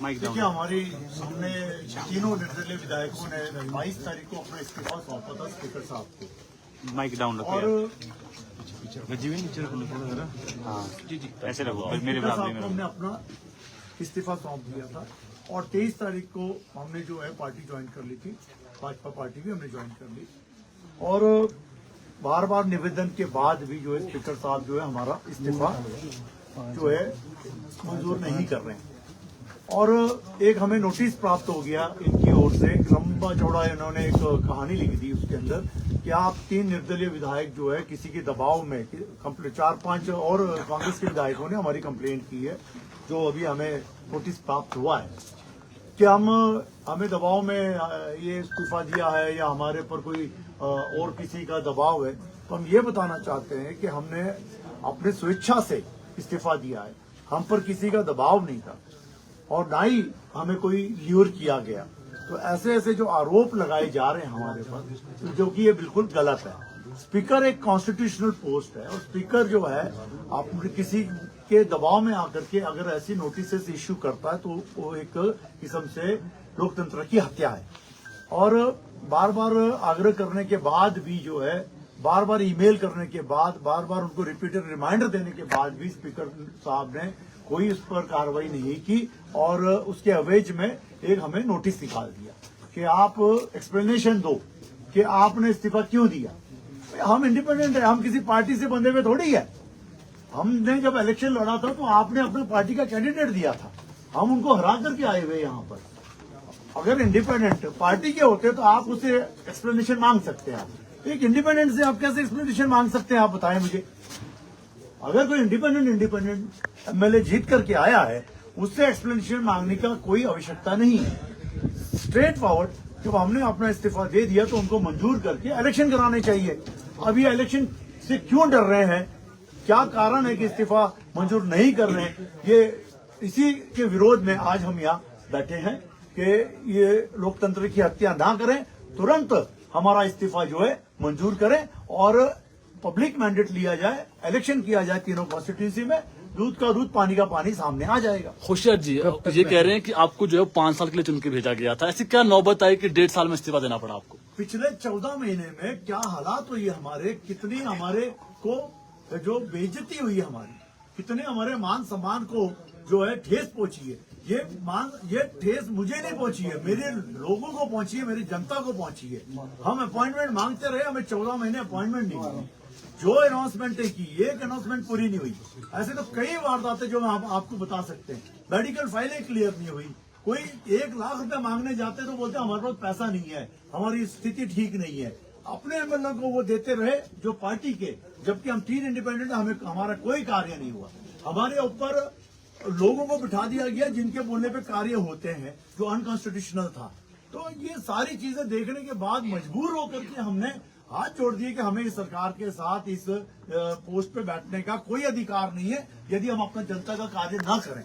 देखिए, हमारी हमने तीनों निर्दलीय विधायकों ने 22 तारीख को अपना इस्तीफा सौंपा था स्पीकर साहब को। माइक डाउन रखो और हाँ ऐसे रखो मेरे स्पीकर बराबर साहब में को हमने अपना इस्तीफा सौंप दिया था और 23 तारीख को हमने जो है पार्टी ज्वाइन कर ली थी, भाजपा पार्टी भी हमने ज्वाइन कर ली। और बार बार निवेदन के बाद भी जो है स्पीकर साहब जो है हमारा इस्तीफा जो है मंजूर नहीं कर रहे हैं। और एक हमें नोटिस प्राप्त हो गया इनकी ओर से, लंबा चौड़ा इन्होंने एक कहानी लिख दी उसके अंदर कि आप 3 निर्दलीय विधायक जो है किसी के दबाव में, 4-5 और कांग्रेस के विधायकों ने हमारी कंप्लेंट की है, जो अभी हमें नोटिस प्राप्त हुआ है कि हमें दबाव में ये इस्तीफा दिया है या हमारे पर कोई और किसी का दबाव है। तो हम ये बताना चाहते हैं कि हमने अपने स्वेच्छा से इस्तीफा दिया है, हम पर किसी का दबाव नहीं था और ना ही हमें कोई ल्यूर किया गया। तो ऐसे ऐसे जो आरोप लगाए जा रहे हैं हमारे पर, जो कि ये बिल्कुल गलत है। स्पीकर एक कॉन्स्टिट्यूशनल पोस्ट है और स्पीकर जो है आप किसी के दबाव में आकर के अगर ऐसी नोटिस इश्यू करता है तो वो एक किस्म से लोकतंत्र की हत्या है। और बार बार आग्रह करने के बाद भी जो है, बार बार ईमेल करने के बाद, बार बार उनको रिपीटेड रिमाइंडर देने के बाद भी स्पीकर साहब ने कोई उस पर कार्रवाई नहीं की और उसके अवेज में एक हमें नोटिस निकाल दिया कि आप एक्सप्लेनेशन दो कि आपने इस्तीफा क्यों दिया। हम इंडिपेंडेंट है, हम किसी पार्टी से बंधे हुए थोड़ी है। हमने जब इलेक्शन लड़ा था तो आपने अपने पार्टी का कैंडिडेट दिया था, हम उनको हरा करके आए हुए यहाँ पर। अगर इंडिपेंडेंट पार्टी के होते तो आप उसे एक्सप्लेनेशन मांग सकते हैं। एक इंडिपेंडेंट से आप कैसे एक्सप्लेनेशन मांग सकते हैं, आप बताएं मुझे। अगर कोई इंडिपेंडेंट एमएलए जीत करके आया है, उससे एक्सप्लेनेशन मांगने का कोई आवश्यकता नहीं है। स्ट्रेट फॉरवर्ड जब हमने अपना इस्तीफा दे दिया तो उनको मंजूर करके इलेक्शन कराने चाहिए। अब ये इलेक्शन से क्यों डर रहे हैं, क्या कारण है कि इस्तीफा मंजूर नहीं कर रहे हैं, ये इसी के विरोध में आज हम यहाँ बैठे हैं कि ये लोकतंत्र की हत्या ना करें, तुरंत हमारा इस्तीफा जो है मंजूर करें और पब्लिक मैंडेट लिया जाए, इलेक्शन किया जाए तीनों कॉन्स्टिट्यूंसी में, दूध का दूध पानी का पानी सामने आ जाएगा। होशियार जी ये कह रहे हैं कि आपको जो है 5 साल के लिए चुन के भेजा गया था, ऐसी क्या नौबत आई कि 1.5 साल में इस्तीफा देना पड़ा आपको? पिछले 14 महीने में क्या हालात हुई हमारे, कितनी हमारे को जो बेइज्जती हुई हमारी, कितने हमारे मान सम्मान को जो है ठेस पहुंची है। ये ठेस मुझे नहीं पहुंची है, मेरे लोगों को पहुंची है, मेरी जनता को पहुंची है। हम अपॉइंटमेंट मांगते रहे, हमें 14 महीने अपॉइंटमेंट नहीं मिली। जो अनाउंसमेंट की, एक अनाउंसमेंट पूरी नहीं हुई। ऐसे तो कई वारदातें जो हम आपको बता सकते हैं। मेडिकल फाइलें क्लियर नहीं हुई, कोई 1 लाख रुपए मांगने जाते तो बोलते हमारे पास पैसा नहीं है, हमारी स्थिति ठीक नहीं है। अपने एमएलए को वो देते रहे जो पार्टी के, जबकि हम 3 इंडिपेंडेंट, हमें हमारा कोई कार्य नहीं हुआ। हमारे ऊपर लोगों को बिठा दिया गया जिनके बोलने पे कार्य होते हैं, जो अनकॉन्स्टिट्यूशनल था। तो ये सारी चीजें देखने के बाद मजबूर होकर के हमने हाथ जोड़ दिए कि हमें इस सरकार के साथ इस पोस्ट पे बैठने का कोई अधिकार नहीं है यदि हम अपना जनता का कार्य ना करें।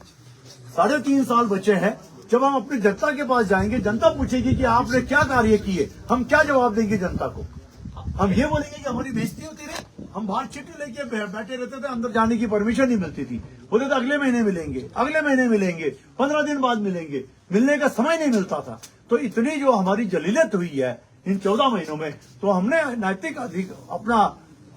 3.5 साल बचे हैं, जब हम अपनी जनता के पास जाएंगे, जनता पूछेगी कि आपने क्या कार्य किए, हम क्या जवाब देंगे जनता को? हम ये बोलेंगे कि हमारी बेइज्जती होती रही, हम बाहर चिट्ठी लेके बैठे रहते थे, अंदर जाने की परमिशन नहीं मिलती थी, बोले तो अगले महीने मिलेंगे, अगले महीने मिलेंगे, 15 दिन बाद मिलेंगे, मिलने का समय नहीं मिलता था। तो इतनी जो हमारी जलीलत हुई है इन 14 महीनों में, तो हमने नैतिक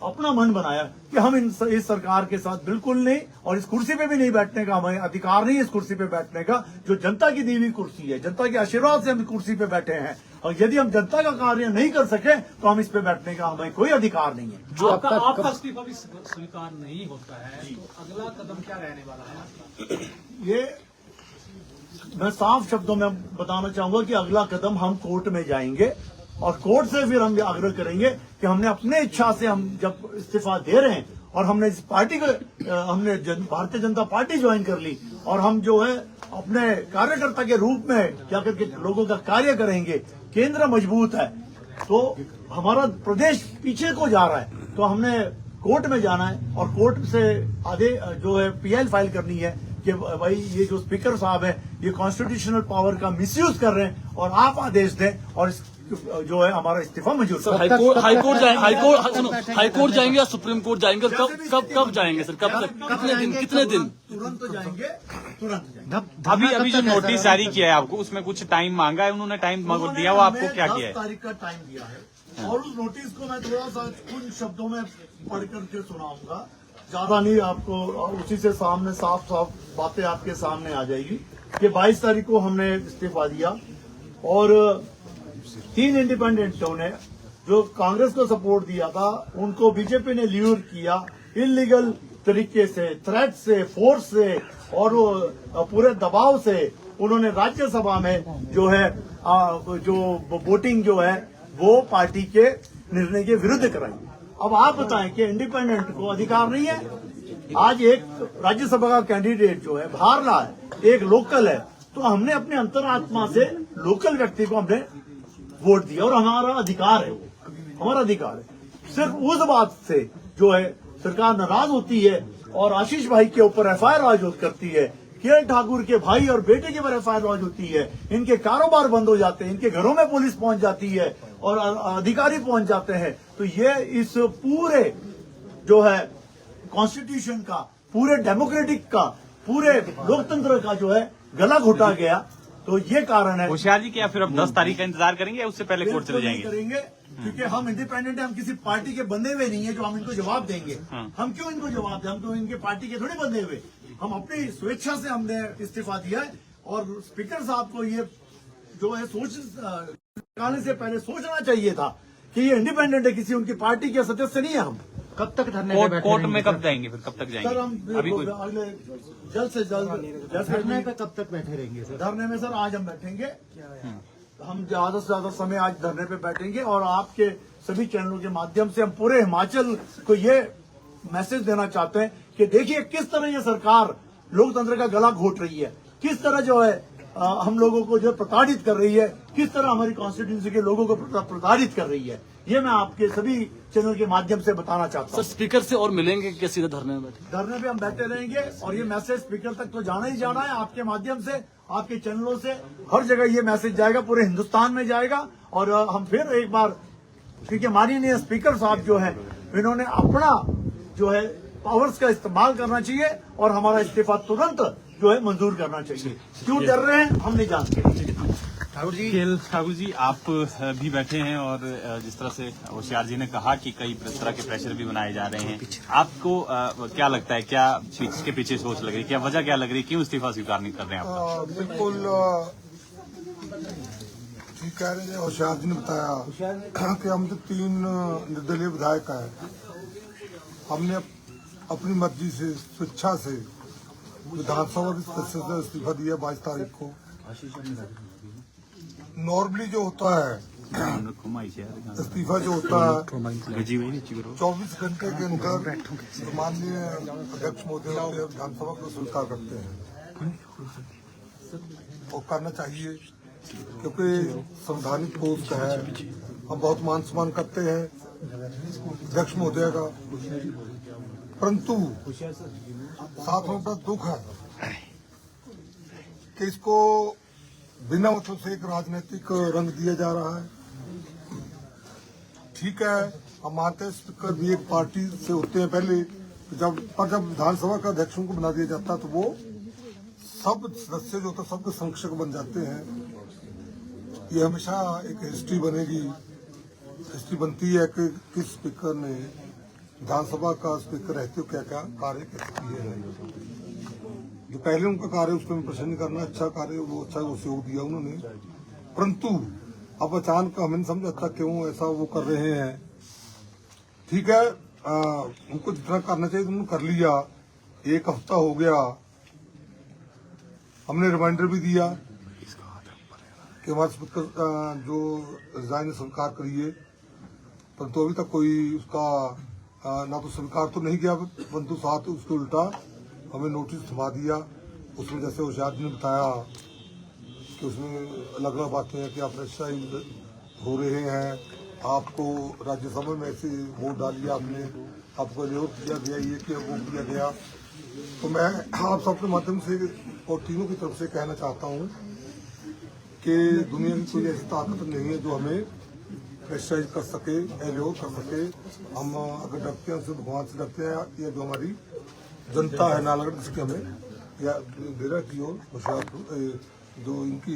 अपना मन बनाया कि हम इस सरकार के साथ बिल्कुल नहीं, और इस कुर्सी पे भी नहीं बैठने का हमें अधिकार नहीं है। इस कुर्सी पे बैठने का जो जनता की दी हुई कुर्सी है, जनता के आशीर्वाद से हम कुर्सी पे बैठे हैं, और यदि हम जनता का कार्य नहीं कर सके तो हम इस पे बैठने का हमें कोई अधिकार नहीं है। जो आपका इस्तीफा भी स्वीकार नहीं होता है तो अगला कदम क्या रहने वाला है? ये मैं साफ शब्दों में बताना चाहूंगा कि अगला कदम हम कोर्ट में जाएंगे और कोर्ट से फिर हम आग्रह करेंगे कि हमने अपने इच्छा से, हम जब इस्तीफा दे रहे हैं और हमने इस पार्टी को, हमने भारतीय जनता पार्टी ज्वाइन कर ली और हम जो है अपने कार्यकर्ता के रूप में क्या करके लोगों का कार्य करेंगे। केंद्र मजबूत है तो हमारा प्रदेश पीछे को जा रहा है, तो हमने कोर्ट में जाना है और कोर्ट से आगे जो है पीएल फाइल करनी है कि भाई ये जो स्पीकर साहब है ये कॉन्स्टिट्यूशनल पावर का मिसयूज कर रहे हैं और आप आदेश दें और जो है हमारा इस्तीफा मंजूर। सर हाईकोर्ट जाएंगे या सुप्रीम कोर्ट जाएंगे? कब जाएंगे सर? कब तक? कितने दिन? तुरंत तो जाएंगे। तुरंत जाएंगे। अभी जो नोटिस जारी किया है आपको, उसमें कुछ टाइम मांगा है उन्होंने? टाइम दिया हुआ आपको, क्या किया है? 10 तारीख का टाइम दिया है और उस नोटिस को मैं थोड़ा सा कुछ शब्दों में पढ़ करके सुनाऊंगा, ज्यादा नहीं, आपको उसी से सामने साफ साफ बातें आपके सामने आ जाएगी कि 22 तारीख को हमने इस्तीफा दिया और 3 इंडिपेंडेंटों ने जो कांग्रेस को सपोर्ट दिया था उनको बीजेपी ने ल्यूर किया इलीगल तरीके से, थ्रेट से, फोर्स से और वो पूरे दबाव से उन्होंने राज्यसभा में जो है जो वोटिंग जो है वो पार्टी के निर्णय के विरुद्ध कराई। अब आप बताएं कि इंडिपेंडेंट को अधिकार नहीं है? आज एक राज्यसभा का कैंडिडेट जो है बाहर रहा है, एक लोकल है, तो हमने अपने अंतरात्मा से लोकल व्यक्ति को हमने वोट दिया और हमारा अधिकार है, वो हमारा अधिकार है। सिर्फ उस बात से जो है सरकार नाराज होती है और आशीष भाई के ऊपर एफआईआर लॉन्च करती है, के ठाकुर के भाई और बेटे के ऊपर एफआईआर लॉन्च होती है, इनके कारोबार बंद हो जाते हैं, इनके घरों में पुलिस पहुंच जाती है और अधिकारी पहुंच जाते हैं। तो ये इस पूरे जो है कॉन्स्टिट्यूशन का, पूरे डेमोक्रेटिक का, पूरे लोकतंत्र का जो है गला घोटा गया। तो ये कारण है। होशियार जी, क्या फिर अब 10 तारीख का इंतजार करेंगे या उससे पहले कोर्ट चले बिल्कुल नहीं जाएंगे? करेंगे, क्योंकि हम इंडिपेंडेंट हैं, हम किसी पार्टी के बंधे हुए नहीं है जो हम इनको जवाब देंगे। हम क्यों इनको जवाब दें? हम तो इनके पार्टी के थोड़े बंधे हुए, हम अपनी स्वेच्छा से हमने इस्तीफा दिया है। और स्पीकर साहब को ये जो है निकालने से पहले सोचना चाहिए था कि ये इंडिपेंडेंट है, किसी उनकी पार्टी के सदस्य नहीं है। हम कब तक धरने पे बैठे कोर्ट रहेंगे में सर? कब जाएंगे? फिर कब तक सर जाएंगे? हम अभी कोई अगले जल्द से जल्द धरने पे कब तक बैठे रहेंगे सर? धरने में सर आज हम बैठेंगे, हम ज्यादा से ज्यादा समय आज धरने पे बैठेंगे और आपके सभी चैनलों के माध्यम से हम पूरे हिमाचल को ये मैसेज देना चाहते हैं कि देखिए किस तरह ये सरकार लोकतंत्र का गला घोट रही है, किस तरह जो है हम लोगों को जो प्रताड़ित कर रही है, किस तरह हमारी कॉन्स्टिट्यूंसी के लोगों को प्रताड़ित कर रही है। ये मैं आपके सभी चैनल के माध्यम से बताना चाहता सर हूँ। स्पीकर से और मिलेंगे क्या सीधे धरने में बैठे? धरने पे हम बैठे रहेंगे और ये मैसेज स्पीकर तक तो जाना ही जाना है। आपके माध्यम से, आपके चैनलों से हर जगह ये मैसेज जाएगा, पूरे हिंदुस्तान में जाएगा। और हम फिर एक बार, क्योंकि माननीय स्पीकर साहब जो है इन्होंने अपना जो है पावर्स का इस्तेमाल करना चाहिए और हमारा इस्तीफा तुरंत जो है मंजूर करना चाहिए। क्यों डर रहे हैं हम नहीं जानते। ठाकुर जी, आप भी बैठे हैं और जिस तरह से होशियार जी ने कहा कि कई तरह के प्रेशर भी बनाए जा रहे हैं, आपको क्या लगता है, क्या इसके पीछे सोच लग रही है, क्या वजह क्या लग रही है, क्यों इस्तीफा स्वीकार नहीं कर रहे हैं आप? बिल्कुल ठीक कह रहे हैं। होशियार जी ने बताया कि हम तो 3 निर्दलीय विधायक हैं, हमने अपनी मर्जी से, स्वेच्छा से विधानसभा के सदस्य से इस्तीफा दिया 22 तारीख को। नॉर्मली जो होता है इस्तीफा जो होता है 24 घंटे के अंदर माननीय अध्यक्ष महोदय विधानसभा को स्वीकार करते हैं और करना चाहिए, क्योंकि संवैधानिक पोस्ट है। हम बहुत मान सम्मान करते हैं अध्यक्ष महोदय का, परंतु साथ में बड़ा दुख है कि इसको बिना मतलब से एक राजनीतिक रंग दिया जा रहा है। ठीक है, हम मानते हैं स्पीकर भी एक पार्टी से होते हैं पहले, जब विधानसभा का अध्यक्षों को बना दिया जाता है तो वो सब सदस्य जो होता है सबके संरक्षक बन जाते हैं। ये हमेशा एक हिस्ट्री बनेगी, हिस्ट्री बनती है कि किस स्पीकर ने विधानसभा का स्पीकर रहते हुए क्या क्या कार्य किए हैं। जो पहले उनका कार्य उस पर मैं प्रश्न नहीं करना, अच्छा कार्य वो अच्छा सहयोग दिया उन्होंने, परंतु अब अचानक हमें नहीं समझ आता क्यों ऐसा वो कर रहे हैं। ठीक है, उनको जितना करना चाहिए उन्होंने कर लिया। 1 हफ्ता हो गया, हमने रिमाइंडर भी दिया कि हमारे स्पीकर जो रिजाइन स्वीकार करिए, परंतु अभी तक कोई उसका ना तो स्वीकार तो नहीं किया, परंतु साथ उसके उल्टा हमें नोटिस थमा दिया। उसमें जैसे होशियार जी ने बताया कि उसमें अलग अलग बातें हैं कि आप प्रेशराइज हो रहे हैं, आपको राज्यसभा में ऐसे वोट डालिए, आपने आपको नियुक्त किया गया, ये किया वो किया गया। तो मैं आप सबके माध्यम से और तीनों की तरफ से कहना चाहता हूँ कि दुनिया की कोई ऐसी ताकत नहीं है जो हमें प्रेशराइज कर सके, एलो कर सके। हम अगर डरते हैं उससे भगवान से डरते हैं, या जो हमारी जनता है नालागढ़, जिसकी हमें या डेरा की ओर होशियारपुर जो इनकी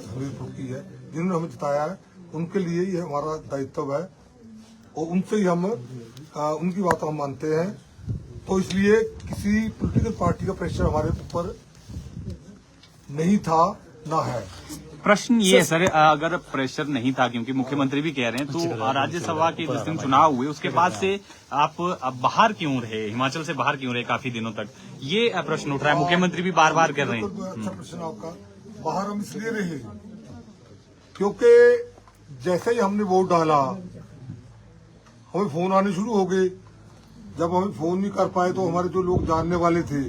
हमीरपुर की है, जिन्होंने हमें जिताया है, उनके लिए ये हमारा दायित्व है और उनसे ही हम उनकी बात हम मानते हैं। तो इसलिए किसी पॉलिटिकल पार्टी का प्रेशर हमारे ऊपर नहीं था, ना है। प्रश्न ये है सर, अगर प्रेशर नहीं था, क्योंकि मुख्यमंत्री भी कह रहे हैं, तो राज्यसभा के जिस दिन चुनाव हुए उसके बाद से आप अब बाहर क्यों रहे, हिमाचल से बाहर क्यों रहे काफी दिनों तक, ये प्रश्न उठ रहा है। मुख्यमंत्री भी बार बार कर रहे हैं। अच्छा प्रश्न आपका। बाहर हम इसलिए रहे क्योंकि जैसे ही हमने वोट डाला हमें फोन आने शुरू हो गए। जब हमें फोन नहीं कर पाए तो हमारे जो लोग जानने वाले थे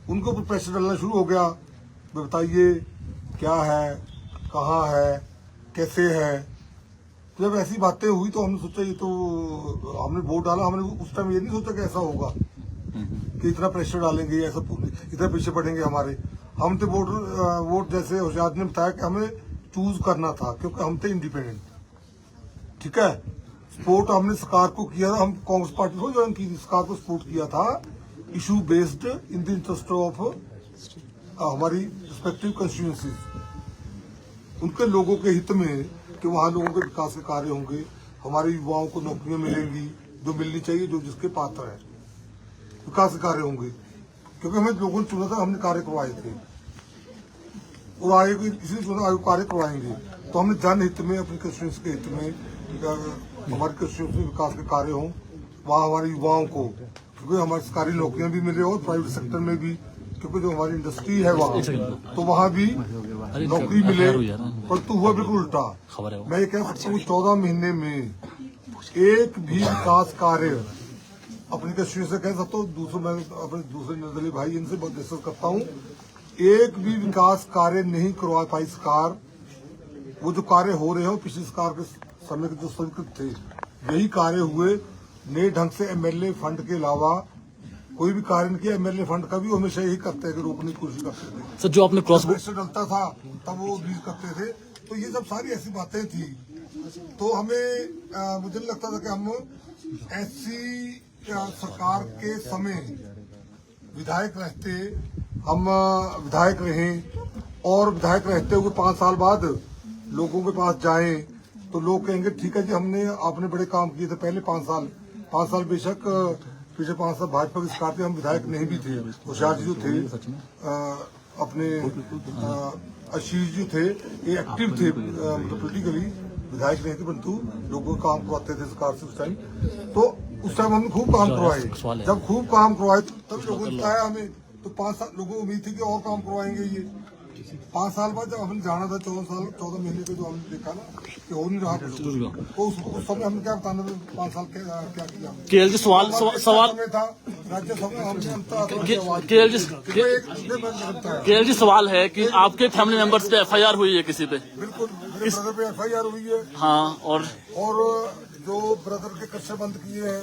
उनके ऊपर प्रेशर डालना शुरू हो गया, बताइए क्या है, कहाँ है, कैसे है। तो जब ऐसी बातें हुई तो हमने सोचा, ये तो हमने वोट डाला, हमने उस टाइम ये नहीं सोचा कि ऐसा होगा कि इतना प्रेशर डालेंगे, ऐसा इतना पीछे पड़ेंगे हमारे। हम तो वोट जैसे होशियार ने बताया कि हमें चूज करना था क्योंकि हम थे इंडिपेंडेंट। ठीक है, सपोर्ट हमने सरकार को किया था, हम कांग्रेस पार्टी को ज्वाइन की, सरकार को सपोर्ट किया था issue based in the interest of हमारी रिस्पेक्टिव कंस्टिट्यूएंसीज, उनके लोगों के हित में कि वहाँ लोगों के विकास के कार्य होंगे, हमारे युवाओं को नौकरियां मिलेंगी जो मिलनी चाहिए, जो जिसके पात्र है, विकास के कार्य होंगे। क्योंकि हमें लोगों ने चुना था, हमने कार्य करवाए थे और आयोग इसलिए चुना, आयोग कार्य करवाएंगे। तो हमने जनहित में, अपनी कंस्टिट्यूएंसी के हित में, हमारे कंस्टिट्यूएंसी में विकास के कार्य हों, वहाँ हमारे युवाओं को, क्योंकि हमारी सरकारी नौकरियां भी मिले और प्राइवेट सेक्टर में भी, क्योंकि जो हमारी इंडस्ट्री है वहाँ, तो वहाँ भी नौकरी मिले। परंतु हुआ बिल्कुल उल्टा। मैं ये कह सकता हूँ 14 महीने में एक भी विकास कार्य अपनी कंस्टिट्यूएंसी से कह सकता हूँ, मैं अपने दूसरे निर्दलीय भाई इनसे बहुत डिस्कस करता हूँ, एक भी विकास कार्य नहीं करवा पाई सरकार। वो जो कार्य हो रहे हो पिछली सरकार के समय के जो स्वीकृत थे, यही कार्य हुए। नए ढंग से एमएलए फंड के अलावा कोई भी कार्य नहीं किया। एमएलए फंड का भी हमेशा यही करते हैं कि रोकने की कोशिश करते थे। सर, जो आपने क्रॉस प्रेशर डलता था तब वो रिलीज करते थे। तो ये सब सारी ऐसी बातें थी। तो हमें मुझे नहीं लगता था कि हम ऐसी सरकार के समय विधायक रहते, हम विधायक रहें और विधायक रहते हुए 5 साल बाद लोगों के पास जाएं तो लोग कहेंगे ठीक है जी, आपने बड़े काम किए थे पहले 5 साल बेशक पिछले 5 साल भाजपा की सरकार थे, हम विधायक नहीं भी थे। होशियार जी जो थे, अपने आशीष जी थे, ये एक्टिव थे, मतलब पोलिटिकली विधायक नहीं थे, परंतु लोगों का काम करवाते थे सरकार से उस टाइम। तो उस टाइम हमने खूब काम करवाए। जब खूब काम करवाए तब लोगों ने बताया हमें, तो 5 साल लोगों को उम्मीद थी कि और काम करवाएंगे। ये 5 साल बाद जब हमने जाना था, 14 महीने पे जो हमने देखा ना कि हो नहीं रहा, तो उस समय हमने क्या बताना था, 5 साल क्या किया। केएल जी सवाल था राज्यसभा में हमने केएल जी सवाल है कि आपके फैमिली मेंबर्स पे एफआईआर हुई है किसी पे? बिल्कुल, मेरे ब्रदर पे एफआईआर हुई है। हाँ, और जो ब्रदर के कस्से बंद किए हैं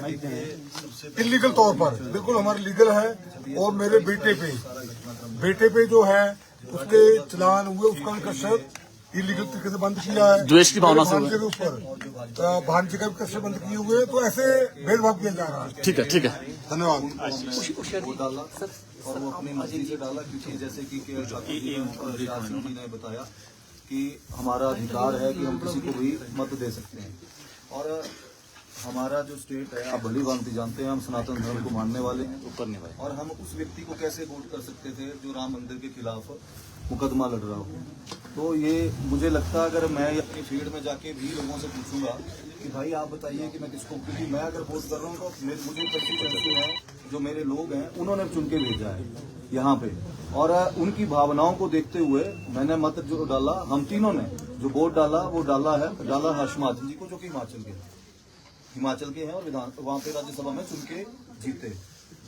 इलीगल तौर पर, बिल्कुल हमारे लीगल है। और मेरे बेटे पे जो है उसके चलान हुए, उसका भी कस्से इलीगल तरीके से बंद किया है। द्वेष की भावना से भांजे के ऊपर भांजे का भी कस्से बंद किए हुए हैं। तो ऐसे भेदभाव किया जा रहा है। ठीक है। धन्यवाद। वो डाला और वो अपनी मर्जी से डाला, क्योंकि जैसे कि जी ने बताया कि हमारा अधिकार है कि हम किसी को भी मत दे सकते हैं। और हमारा जो स्टेट है, आप भली भांति जानते हैं, हम सनातन धर्म को मानने वाले हैं और हम उस व्यक्ति को कैसे वोट कर सकते थे जो राम मंदिर के खिलाफ मुकदमा लड़ रहा हो। तो ये मुझे लगता है, अगर मैं अपनी फील्ड में जाके भी लोगों से पूछूंगा कि भाई आप बताइए कि मैं किसको, क्योंकि मैं अगर वोट कर रहा हूँ तो मुझे कंस्टिट्यूएंसी है, जो मेरे लोग हैं उन्होंने चुन के भेजा है यहाँ पे, और उनकी भावनाओं को देखते हुए मैंने मत जो डाला, हम तीनों ने जो वोट डाला वो डाला हर्षमाधन जी को, जो कि हिमाचल के हैं और वहाँ पे राज्यसभा में चुन के जीते।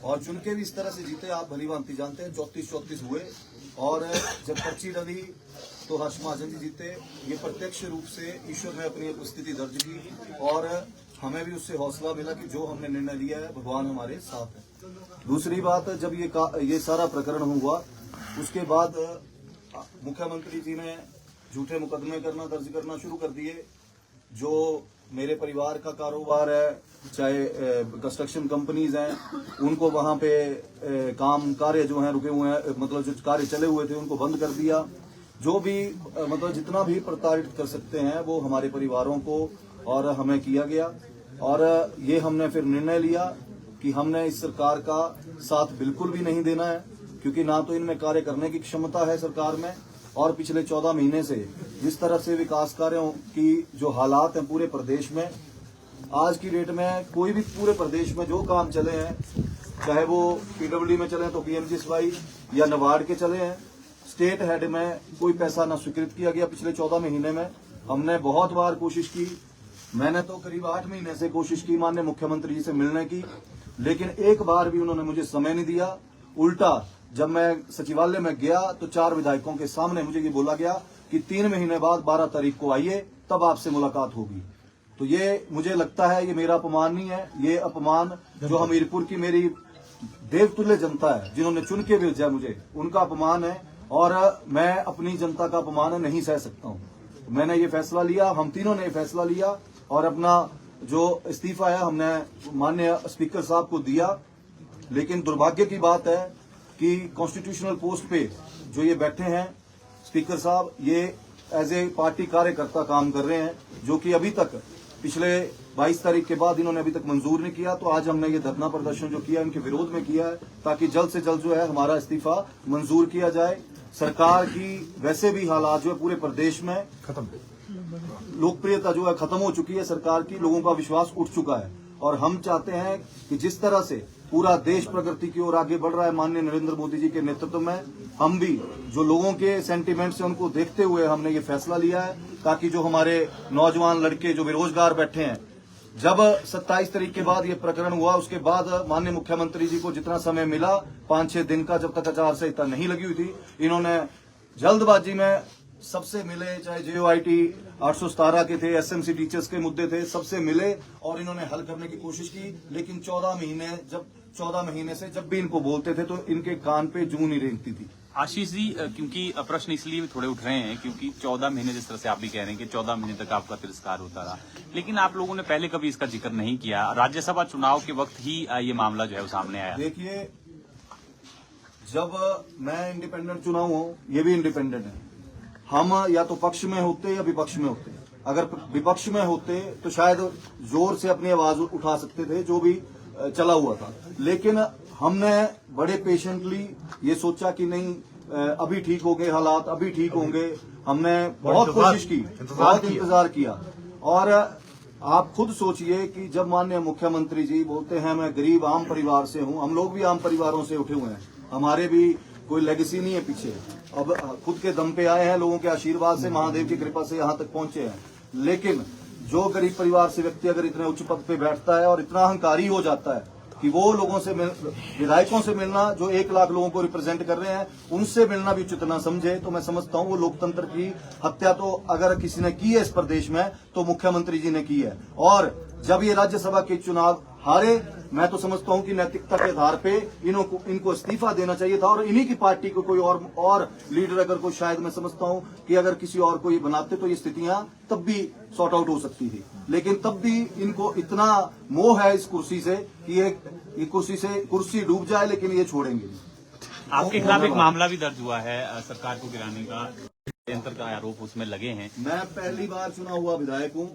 और चुन के भी इस तरह से जीते, आप भली भांति जानते हैं, 34 हुए। और जब पर्ची डली तो हर्ष महाजन जी जीते। ये प्रत्यक्ष रूप से ईश्वर ने अपनी उपस्थिति दर्ज की और हमें भी उससे हौसला मिला कि जो हमने निर्णय लिया है भगवान हमारे साथ है। दूसरी बात, जब ये सारा प्रकरण हुआ उसके बाद मुख्यमंत्री जी ने झूठे मुकदमे दर्ज करना शुरू कर दिए। जो मेरे परिवार का कारोबार है, चाहे कंस्ट्रक्शन कंपनीज हैं, उनको वहां पे काम कार्य जो हैं रुके हुए हैं, मतलब जो कार्य चले हुए थे उनको बंद कर दिया। जो भी मतलब जितना भी प्रताड़ित कर सकते हैं वो हमारे परिवारों को और हमें किया गया। और ये हमने फिर निर्णय लिया कि हमने इस सरकार का साथ बिल्कुल भी नहीं देना है, क्योंकि ना तो इनमें कार्य करने की क्षमता है सरकार में, और पिछले 14 महीने से जिस तरह से विकास कार्यों की जो हालात हैं पूरे प्रदेश में, आज की डेट में कोई भी पूरे प्रदेश में जो काम चले हैं, चाहे वो पीडब्ल्यूडी में चले तो पीएमजीएसवाई या नाबार्ड के चले हैं, स्टेट हेड में कोई पैसा न स्वीकृत किया गया। पिछले 14 महीने में हमने बहुत बार कोशिश की, मैंने तो करीब 8 महीने से कोशिश की माननीय मुख्यमंत्री जी से मिलने की, लेकिन एक बार भी उन्होंने मुझे समय नहीं दिया। उल्टा जब मैं सचिवालय में गया तो 4 विधायकों के सामने मुझे ये बोला गया कि 3 महीने बाद 12 तारीख को आइए, तब आपसे मुलाकात होगी। तो ये मुझे लगता है ये मेरा अपमान नहीं है, ये अपमान जो हमीरपुर की मेरी देवतुल्य जनता है जिन्होंने चुन के भेजा मुझे, उनका अपमान है, और मैं अपनी जनता का अपमान नहीं सह सकता हूं। मैंने ये फैसला लिया, हम तीनों ने ये फैसला लिया, और अपना जो इस्तीफा है हमने माननीय स्पीकर साहब को दिया। लेकिन दुर्भाग्य की बात है कि कॉन्स्टिट्यूशनल पोस्ट पे जो ये बैठे हैं स्पीकर साहब, ये एज ए पार्टी कार्यकर्ता काम कर रहे हैं, जो कि अभी तक पिछले 22 तारीख के बाद इन्होंने अभी तक मंजूर नहीं किया। तो आज हमने ये धरना प्रदर्शन जो किया इनके विरोध में किया है, ताकि जल्द से जल्द जो है हमारा इस्तीफा मंजूर किया जाए। सरकार की वैसे भी हालात जो है पूरे प्रदेश में खत्म, लोकप्रियता जो है खत्म हो चुकी है सरकार की, लोगों का विश्वास उठ चुका है। और हम चाहते हैं कि जिस तरह से पूरा देश प्रगति की ओर आगे बढ़ रहा है माननीय नरेंद्र मोदी जी के नेतृत्व में, हम भी जो लोगों के सेंटीमेंट से उनको देखते हुए हमने ये फैसला लिया है, ताकि जो हमारे नौजवान लड़के जो बेरोजगार बैठे हैं, जब 27 तारीख के बाद ये प्रकरण हुआ, उसके बाद माननीय मुख्यमंत्री जी को जितना समय मिला 5-6 दिन का, जब तक आचार संहिता नहीं लगी हुई थी, इन्होंने जल्दबाजी में सबसे मिले, चाहे JOIT 817 के थे, SMC टीचर्स के मुद्दे थे, सबसे मिले और इन्होंने हल करने की कोशिश की। लेकिन 14 महीने से जब भी इनको बोलते थे तो इनके कान पे जूं नहीं रेंगती थी। आशीष जी, क्योंकि प्रश्न इसलिए भी थोड़े उठ रहे हैं क्योंकि 14 महीने जिस तरह से आप भी कह रहे हैं कि 14 महीने तक आपका तिरस्कार होता रहा, लेकिन आप लोगों ने पहले कभी इसका जिक्र नहीं किया। राज्यसभा चुनाव के वक्त ही ये मामला जो है वो सामने आया। देखिए, जब मैं इंडिपेंडेंट चुना हूं, ये भी इंडिपेंडेंट है, हम या तो पक्ष में होते या विपक्ष में होते। अगर विपक्ष में होते तो शायद जोर से अपनी आवाज उठा सकते थे, जो भी चला हुआ था। लेकिन हमने बड़े पेशेंटली ये सोचा कि नहीं, अभी ठीक हो गए हालात, अभी ठीक होंगे। हमने बहुत कोशिश की, बहुत इंतजार किया। और आप खुद सोचिए कि जब माननीय मुख्यमंत्री जी बोलते हैं मैं गरीब आम परिवार से हूं, हम लोग भी आम परिवारों से उठे हुए हैं, हमारे भी कोई लेगेसी नहीं है पीछे, अब खुद के दम पे आए हैं, लोगों के आशीर्वाद से, महादेव की कृपा से यहाँ तक पहुंचे हैं। लेकिन जो गरीब परिवार से व्यक्ति अगर इतने उच्च पद पे बैठता है और इतना अहंकारी हो जाता है कि वो लोगों से विधायकों से मिलना जो 1 लाख लोगों को रिप्रेजेंट कर रहे हैं, उनसे मिलना भी उचित ना समझे, तो मैं समझता हूं वो लोकतंत्र की हत्या तो अगर किसी ने की है इस प्रदेश में तो मुख्यमंत्री जी ने की है। और जब ये राज्यसभा के चुनाव हारे, मैं तो समझता हूं कि नैतिकता के आधार पे इनको इस्तीफा देना चाहिए था, और इन्हीं की पार्टी को कोई और लीडर अगर कोई, शायद मैं समझता हूं कि अगर किसी और को ये बनाते तो ये स्थितियां तब भी सॉर्ट आउट हो सकती थी। लेकिन तब भी इनको इतना मोह है इस कुर्सी से कि ये कुर्सी डूब जाए लेकिन ये छोड़ेंगे। आपके खिलाफ एक मामला भी दर्ज हुआ है, सरकार को गिराने का षड्यंत्र का आरोप उसमें लगे हैं। मैं पहली बार चुना हुआ विधायक हूं,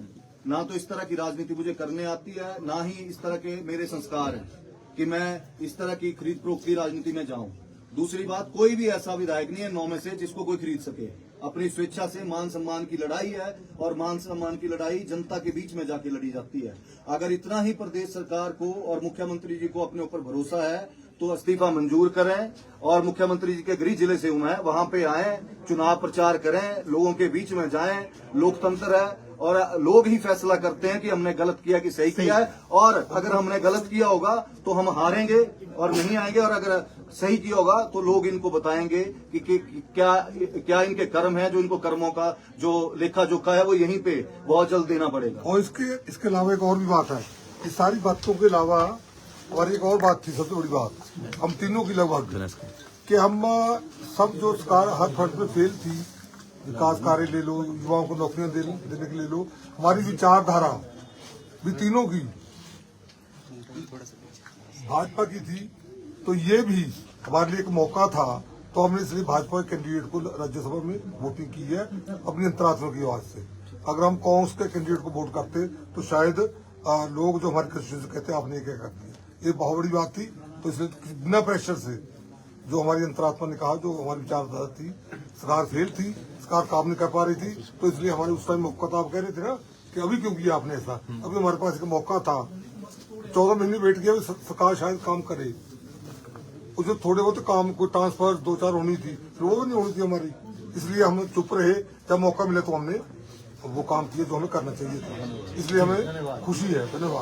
ना तो इस तरह की राजनीति मुझे करने आती है, ना ही इस तरह के मेरे संस्कार हैं कि मैं इस तरह की खरीद फरोख्त की राजनीति में जाऊं। दूसरी बात, कोई भी ऐसा विधायक नहीं है 9 में से जिसको कोई खरीद सके। अपनी स्वेच्छा से मान सम्मान की लड़ाई है, और मान सम्मान की लड़ाई जनता के बीच में जाके लड़ी जाती है। अगर इतना ही प्रदेश सरकार को और मुख्यमंत्री जी को अपने ऊपर भरोसा है तो इस्तीफा मंजूर करें, और मुख्यमंत्री जी के गृह जिले से हूं मैं, वहां पे आए, चुनाव प्रचार करें, लोगों के बीच में जाएं। लोकतंत्र है और लोग ही फैसला करते हैं कि हमने गलत किया कि सही किया है, और अगर हमने गलत किया होगा तो हम हारेंगे और नहीं आएंगे, और अगर सही किया होगा तो लोग इनको बताएंगे कि क्या इनके कर्म है, जो इनको कर्मों का जो लेखा जोखा है वो यहीं पे बहुत जल्द देना पड़ेगा। और इसके अलावा एक और भी बात है, इस सारी बातों के अलावा और एक और बात थी, सबसे बड़ी बात हम तीनों की लगभग कि हम सब जो सरकार हर फ्रंट में फेल थी, विकास कार्य ले लो, युवाओं को नौकरियां देने के ले लो, हमारी विचारधारा भी तीनों की भाजपा की थी, तो ये भी हमारे लिए एक मौका था। तो हमने इसलिए भाजपा के कैंडिडेट को राज्यसभा में वोटिंग की है अपनी अंतरात्मा की आवाज से। अगर हम कांग्रेस के कैंडिडेट को वोट करते तो शायद लोग जो हमारे कंस्टिट्यूएंसी कहते हैं आपने क्या कर दिया, ये बहुत बड़ी बात थी। तो इसलिए बिना प्रेशर से जो हमारी अंतरात्मा ने कहा, जो हमारी विचारधारा थी, सरकार फेल थी, सरकार काम नहीं कर पा रही थी, तो इसलिए हमारे उस टाइम मौका था। आप कह रहे थे ना कि अभी क्यों किया आपने ऐसा, अभी हमारे पास एक मौका था। 14 महीने वेट किया, सरकार शायद काम करे। उसमें थोड़े बहुत काम, कोई ट्रांसफर 2-4 होनी थी, फिर वो भी नहीं होनी थी हमारी, इसलिए हम चुप रहे। जब मौका मिला तो हमने वो काम किए जो हमें करना चाहिए था, इसलिए हमें खुशी है। धन्यवाद।